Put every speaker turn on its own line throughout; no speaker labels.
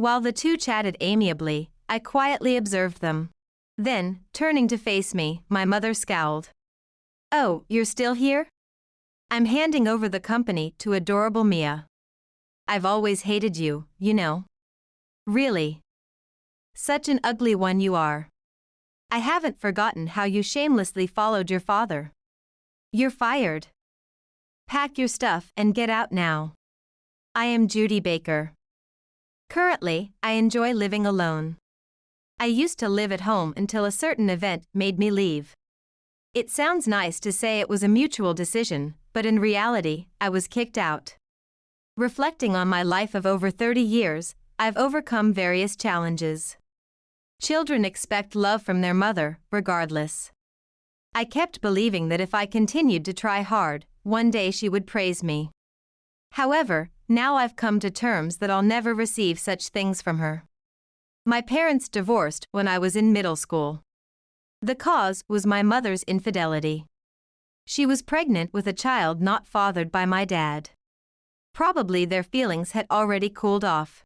While the two chatted amiably, I quietly observed them. Then, turning to face me, my mother scowled. "Oh, you're still here? I'm handing over the company to adorable Mia. I've always hated you, you know. Really. Such an ugly one you are. I haven't forgotten how you shamelessly followed your father. You're fired. Pack your stuff and get out now. I am Judy Baker. Currently, I enjoy living alone. I used to live at home until a certain event made me leave. It sounds nice to say it was a mutual decision, but in reality, I was kicked out. Reflecting on my life of over 30 years, I've overcome various challenges. Children expect love from their mother, regardless. I kept believing that if I continued to try hard, one day she would praise me. However, now I've come to terms that I'll never receive such things from her. My parents divorced when I was in middle school. The cause was my mother's infidelity. She was pregnant with a child not fathered by my dad. Probably their feelings had already cooled off.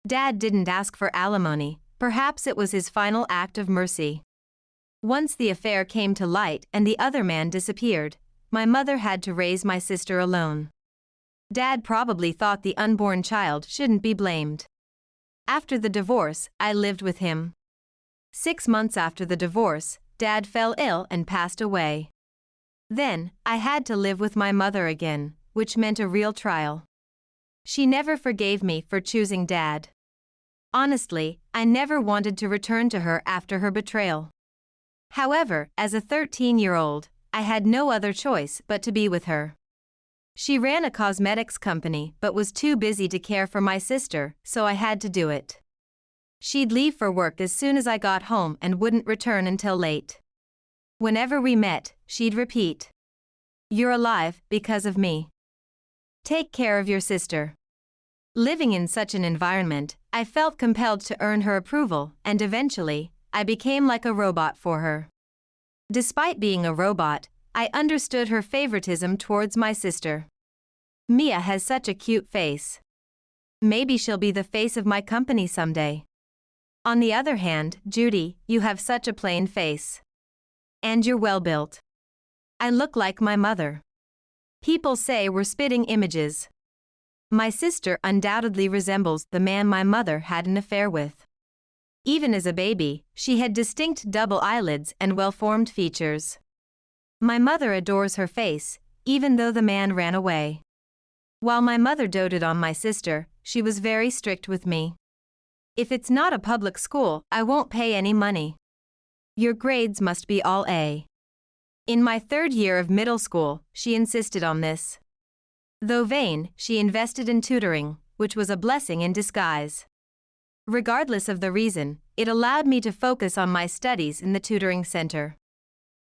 Dad didn't ask for alimony, perhaps it was his final act of mercy. Once the affair came to light and the other man disappeared, my mother had to raise my sister alone. Dad probably thought the unborn child shouldn't be blamed. After the divorce, I lived with him. 6 months after the divorce, Dad fell ill and passed away. Then, I had to live with my mother again, which meant a real trial. She never forgave me for choosing Dad. Honestly, I never wanted to return to her after her betrayal. However, as a 13-year-old, I had no other choice but to be with her. She ran a cosmetics company but was too busy to care for my sister, so I had to do it. She'd leave for work as soon as I got home and wouldn't return until late. Whenever we met, she'd repeat, "You're alive because of me. Take care of your sister." Living in such an environment, I felt compelled to earn her approval, and eventually, I became like a robot for her. Despite being a robot, I understood her favoritism towards my sister. Mia has such a cute face. Maybe she'll be the face of my company someday. On the other hand, Judy, you have such a plain face. And you're well built. I look like my mother. People say we're spitting images. My sister undoubtedly resembles the man my mother had an affair with. Even as a baby, she had distinct double eyelids and well-formed features. My mother adores her face, even though the man ran away. While my mother doted on my sister, she was very strict with me. If it's not a public school, I won't pay any money. Your grades must be all A. In my 3rd year of middle school, she insisted on this. Though vain, she invested in tutoring, which was a blessing in disguise. Regardless of the reason, it allowed me to focus on my studies in the tutoring center.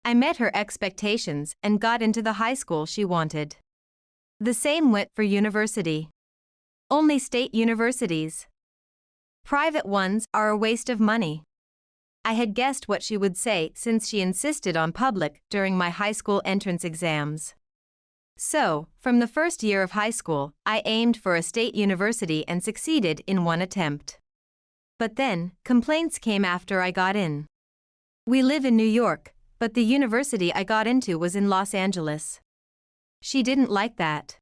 I met her expectations and got into the high school she wanted. The same went for university. Only state universities. Private ones are a waste of money. I had guessed what she would say since she insisted on public during my high school entrance exams. So, from the first year of high school, I aimed for a state university and succeeded in one attempt. But then, complaints came after I got in. We live in New York, but the university I got into was in Los Angeles. She didn't like that.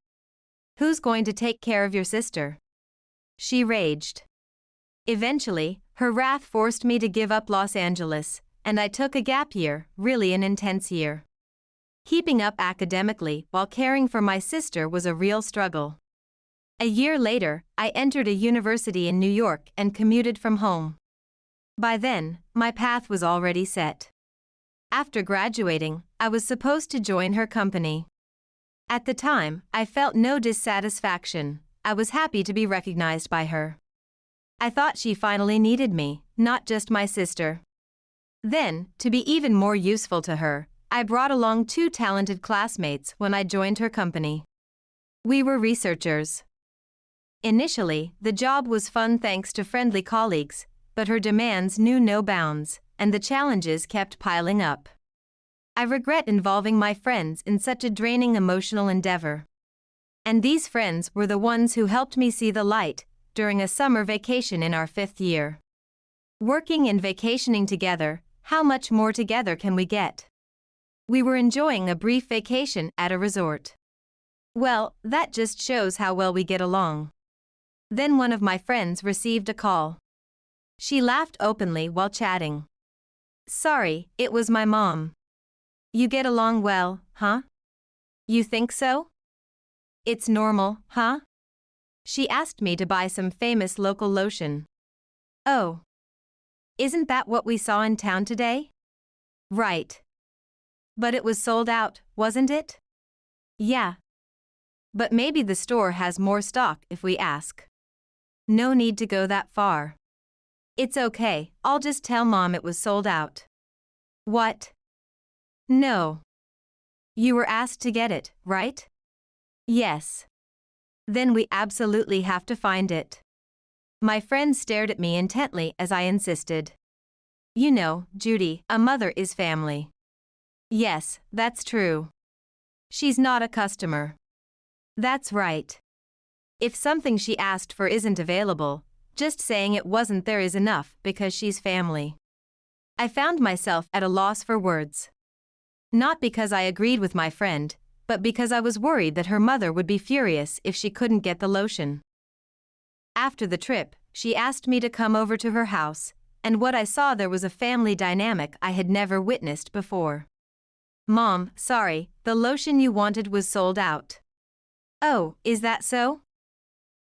Who's going to take care of your sister? She raged. Eventually, her wrath forced me to give up Los Angeles, and I took a gap year, really an intense year. Keeping up academically while caring for my sister was a real struggle. A year later, I entered a university in New York and commuted from home. By then, my path was already set. After graduating, I was supposed to join her company. At the time, I felt no dissatisfaction. I was happy to be recognized by her. I thought she finally needed me, not just my sister. Then, to be even more useful to her, I brought along 2 talented classmates when I joined her company. We were researchers. Initially, the job was fun thanks to friendly colleagues, but her demands knew no bounds, and the challenges kept piling up. I regret involving my friends in such a draining emotional endeavor. And these friends were the ones who helped me see the light, during a summer vacation in our 5th year. Working and vacationing together, how much more together can we get? We were enjoying a brief vacation at a resort. Well, that just shows how well we get along. Then one of my friends received a call. She laughed openly while chatting. Sorry, it was my mom. You get along well, huh? You think so? It's normal, huh? She asked me to buy some famous local lotion. Oh. Isn't that what we saw in town today? Right. But it was sold out, wasn't it? Yeah. But maybe the store has more stock if we ask. No need to go that far. It's okay, I'll just tell Mom it was sold out. What? No. You were asked to get it, right? Yes. Then we absolutely have to find it. My friend stared at me intently as I insisted. You know, Judy, a mother is family. Yes, that's true. She's not a customer. That's right. If something she asked for isn't available, just saying it wasn't there is enough because she's family. I found myself at a loss for words. Not because I agreed with my friend, but because I was worried that her mother would be furious if she couldn't get the lotion. After the trip, she asked me to come over to her house, and what I saw there was a family dynamic I had never witnessed before. Mom, sorry, the lotion you wanted was sold out. Oh, is that so?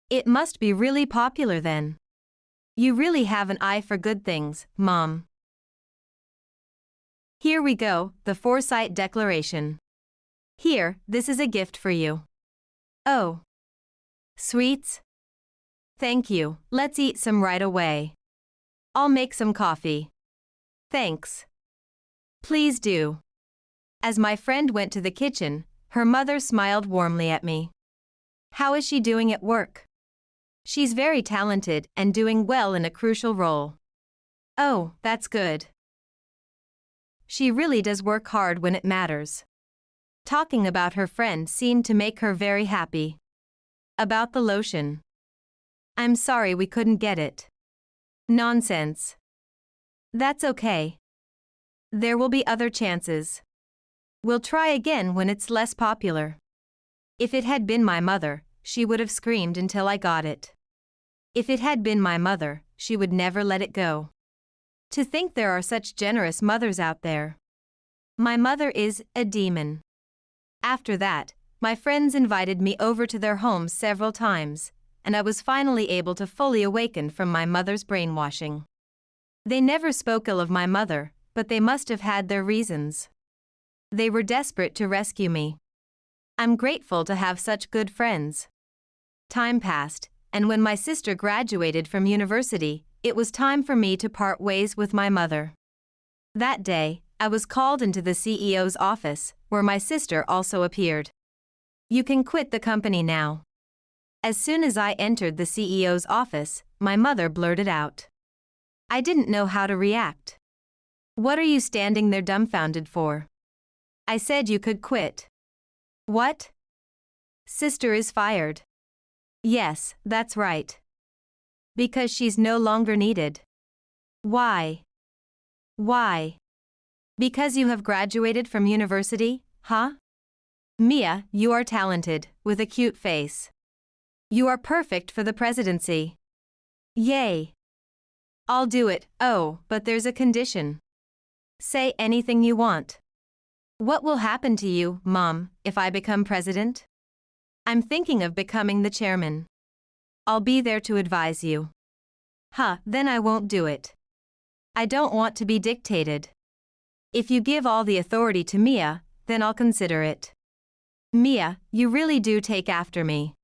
It must be really popular then. You really have an eye for good things, Mom. Here we go, the Foresight Declaration. Here, this is a gift for you. Oh. Sweets? Thank you, let's eat some right away. I'll make some coffee. Thanks. Please do. As my friend went to the kitchen, her mother smiled warmly at me. How is she doing at work? She's very talented and doing well in a crucial role. Oh, that's good. She really does work hard when it matters. Talking about her friend seemed to make her very happy. About the lotion. I'm sorry we couldn't get it. Nonsense. That's okay. There will be other chances. We'll try again when it's less popular. If it had been my mother, she would have screamed until I got it. If it had been my mother, she would never let it go. To think there are such generous mothers out there. My mother is a demon. After that, my friends invited me over to their homes several times, and I was finally able to fully awaken from my mother's brainwashing. They never spoke ill of my mother, but they must have had their reasons. They were desperate to rescue me. I'm grateful to have such good friends. Time passed, and when my sister graduated from university, it was time for me to part ways with my mother. That day, I was called into the CEO's office, where my sister also appeared. You can quit the company now. As soon as I entered the CEO's office, my mother blurted out. I didn't know how to react. What are you standing there dumbfounded for? I said you could quit. What? Sister is fired. Yes, that's right. Because she's no longer needed. Why? Why? Because you have graduated from university, huh? Mia, you are talented, with a cute face. You are perfect for the presidency. Yay. I'll do it, oh, but there's a condition. Say anything you want. What will happen to you, Mom, if I become president? I'm thinking of becoming the chairman. I'll be there to advise you. Then I won't do it. I don't want to be dictated. If you give all the authority to Mia, then I'll consider it. Mia, you really do take after me.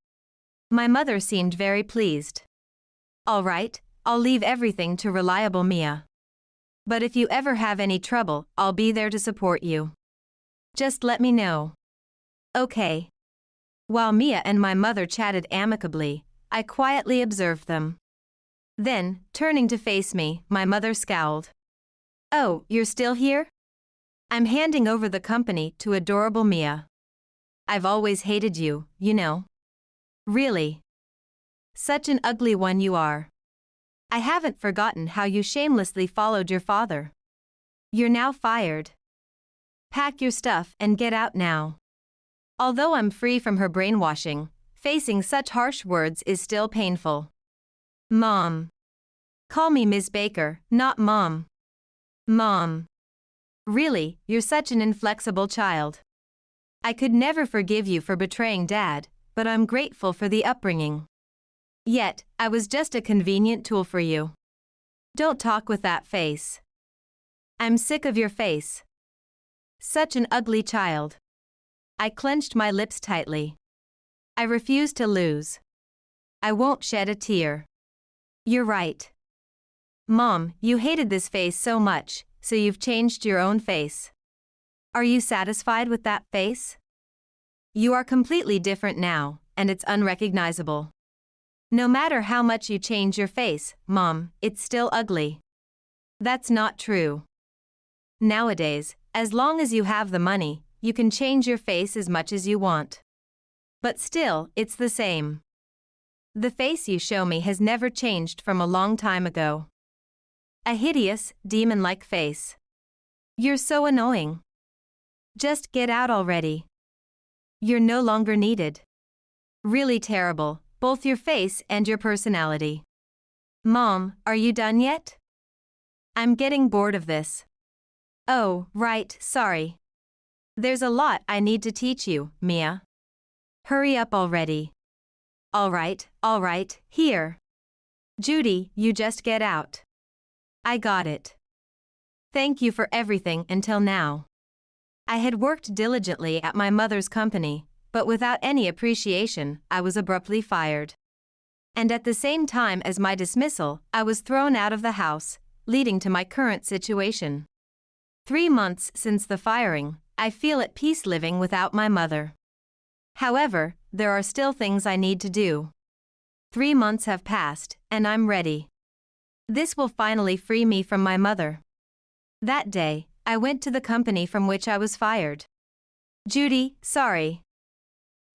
My mother seemed very pleased. All right, I'll leave everything to reliable Mia. But if you ever have any trouble, I'll be there to support you. Just let me know. Okay. While Mia and my mother chatted amicably, I quietly observed them. Then, turning to face me, my mother scowled. Oh, you're still here? I'm handing over the company to adorable Mia. I've always hated you, you know. Really. Such an ugly one you are. I haven't forgotten how you shamelessly followed your father. You're now fired. Pack your stuff and get out now. Although I'm free from her brainwashing, facing such harsh words is still painful. Mom. Call me Ms. Baker, not Mom. Mom. Really, you're such an inflexible child. I could never forgive you for betraying Dad, but I'm grateful for the upbringing. Yet, I was just a convenient tool for you. Don't talk with that face. I'm sick of your face. Such an ugly child. I clenched my lips tightly. I refuse to lose. I won't shed a tear. You're right. Mom, you hated this face so much, so you've changed your own face. Are you satisfied with that face? You are completely different now, and it's unrecognizable. No matter how much you change your face, Mom, it's still ugly. That's not true. Nowadays, as long as you have the money, you can change your face as much as you want. But still, it's the same. The face you show me has never changed from a long time ago. A hideous, demon-like face. You're so annoying. Just get out already. You're no longer needed. Really terrible, both your face and your personality. Mom, are you done yet? I'm getting bored of this. Oh, right, sorry. There's a lot I need to teach you, Mia. Hurry up already. All right, here. Judy, you just get out. I got it. Thank you for everything until now. I had worked diligently at my mother's company, but without any appreciation, I was abruptly fired. And at the same time as my dismissal, I was thrown out of the house, leading to my current situation. 3 months since the firing, I feel at peace living without my mother. However, there are still things I need to do. 3 months have passed, and I'm ready. This will finally free me from my mother. That day, I went to the company from which I was fired. Judy, sorry.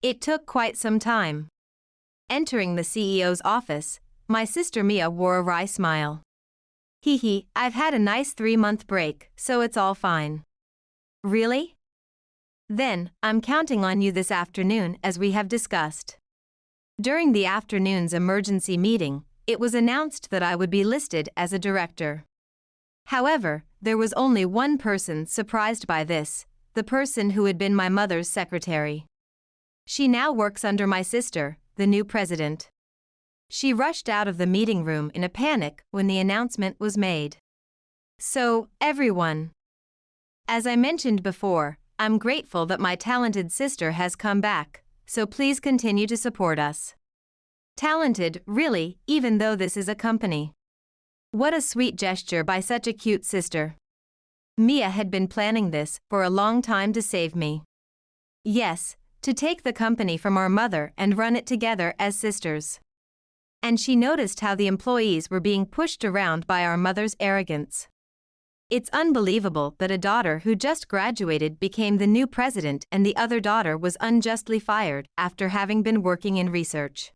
It took quite some time. Entering the CEO's office, my sister Mia wore a wry smile. Hee, I've had a nice 3-month break, so it's all fine. Really? Then, I'm counting on you this afternoon as we have discussed. During the afternoon's emergency meeting, it was announced that I would be listed as a director. However, there was only one person surprised by this, the person who had been my mother's secretary. She now works under my sister, the new president. She rushed out of the meeting room in a panic when the announcement was made. So, everyone. As I mentioned before, I'm grateful that my talented sister has come back, so please continue to support us. Talented, really, even though this is a company. What a sweet gesture by such a cute sister. Mia had been planning this for a long time to save me. Yes, to take the company from our mother and run it together as sisters. And she noticed how the employees were being pushed around by our mother's arrogance. It's unbelievable that a daughter who just graduated became the new president and the other daughter was unjustly fired after having been working in research.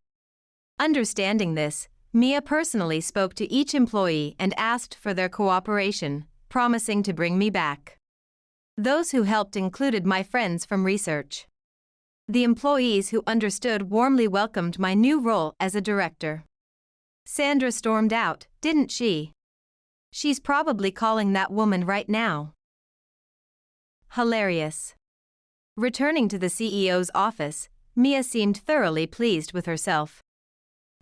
Understanding this, Mia personally spoke to each employee and asked for their cooperation, promising to bring me back. Those who helped included my friends from research. The employees who understood warmly welcomed my new role as a director. Sandra stormed out, didn't she? She's probably calling that woman right now. Hilarious. Returning to the CEO's office, Mia seemed thoroughly pleased with herself.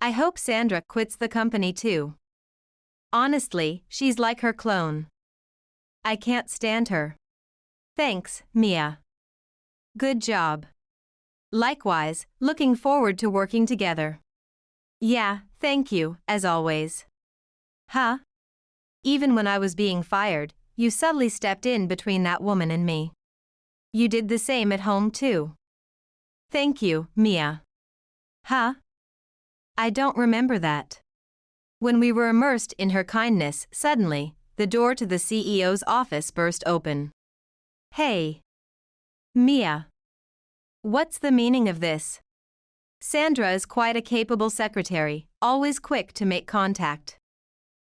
I hope Sandra quits the company too. Honestly, she's like her clone. I can't stand her. Thanks, Mia. Good job. Likewise, looking forward to working together. Yeah, thank you, as always. Huh? Even when I was being fired, you subtly stepped in between that woman and me. You did the same at home too. Thank you, Mia. Huh? I don't remember that. When we were immersed in her kindness, suddenly, the door to the CEO's office burst open. Hey. Mia. What's the meaning of this? Sandra is quite a capable secretary, always quick to make contact.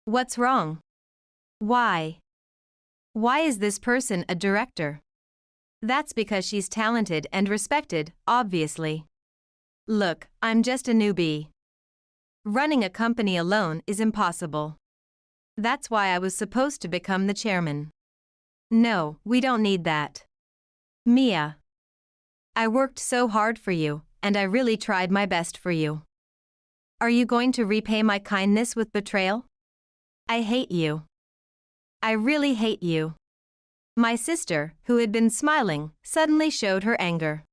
What's wrong? Why? Why is this person a director? That's because she's talented and respected, obviously. Look, I'm just a newbie. Running a company alone is impossible. That's why I was supposed to become the chairman. No, we don't need that. Mia. I worked so hard for you, and I really tried my best for you. Are you going to repay my kindness with betrayal? I hate you. I really hate you. My sister, who had been smiling, suddenly showed her anger.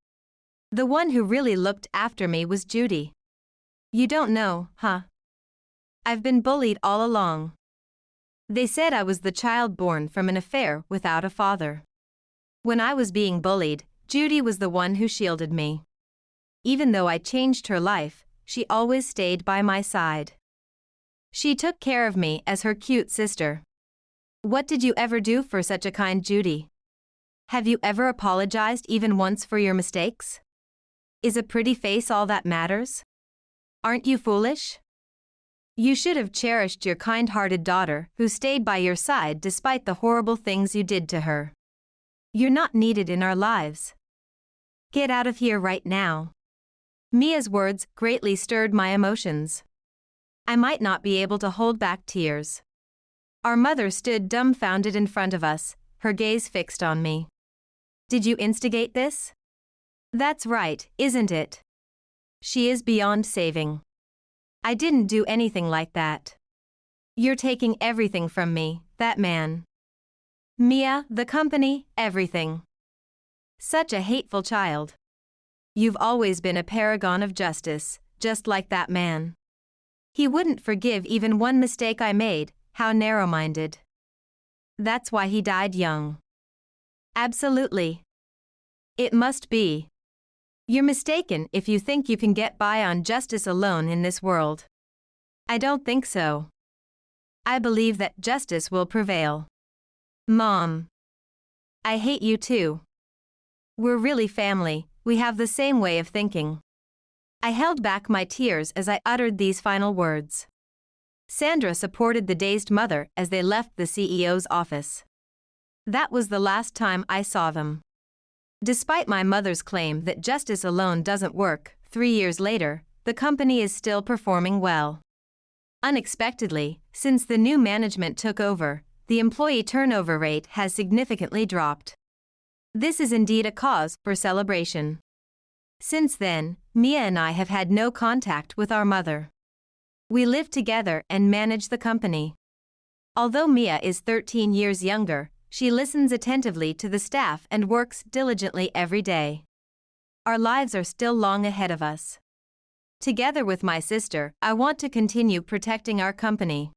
The one who really looked after me was Judy. You don't know, huh? I've been bullied all along. They said I was the child born from an affair without a father. When I was being bullied, Judy was the one who shielded me. Even though I changed her life, she always stayed by my side. She took care of me as her cute sister. What did you ever do for such a kind Judy? Have you ever apologized even once for your mistakes? Is a pretty face all that matters? Aren't you foolish? You should have cherished your kind-hearted daughter who stayed by your side despite the horrible things you did to her. You're not needed in our lives. Get out of here right now. Mia's words greatly stirred my emotions. I might not be able to hold back tears. Our mother stood dumbfounded in front of us, her gaze fixed on me. Did you instigate this? That's right, isn't it? She is beyond saving. I didn't do anything like that. You're taking everything from me, that man. Mia, the company, everything. Such a hateful child. You've always been a paragon of justice, just like that man. He wouldn't forgive even one mistake I made, how narrow-minded. That's why he died young. Absolutely. It must be. You're mistaken if you think you can get by on justice alone in this world. I don't think so. I believe that justice will prevail. Mom. I hate you too. We're really family, we have the same way of thinking. I held back my tears as I uttered these final words. Sandra supported the dazed mother as they left the CEO's office. That was the last time I saw them. Despite my mother's claim that justice alone doesn't work, 3 years later, the company is still performing well. Unexpectedly, since the new management took over, the employee turnover rate has significantly dropped. This is indeed a cause for celebration. Since then, Mia and I have had no contact with our mother. We live together and manage the company. Although Mia is 13 years younger, she listens attentively to the staff and works diligently every day. Our lives are still long ahead of us. Together with my sister, I want to continue protecting our company.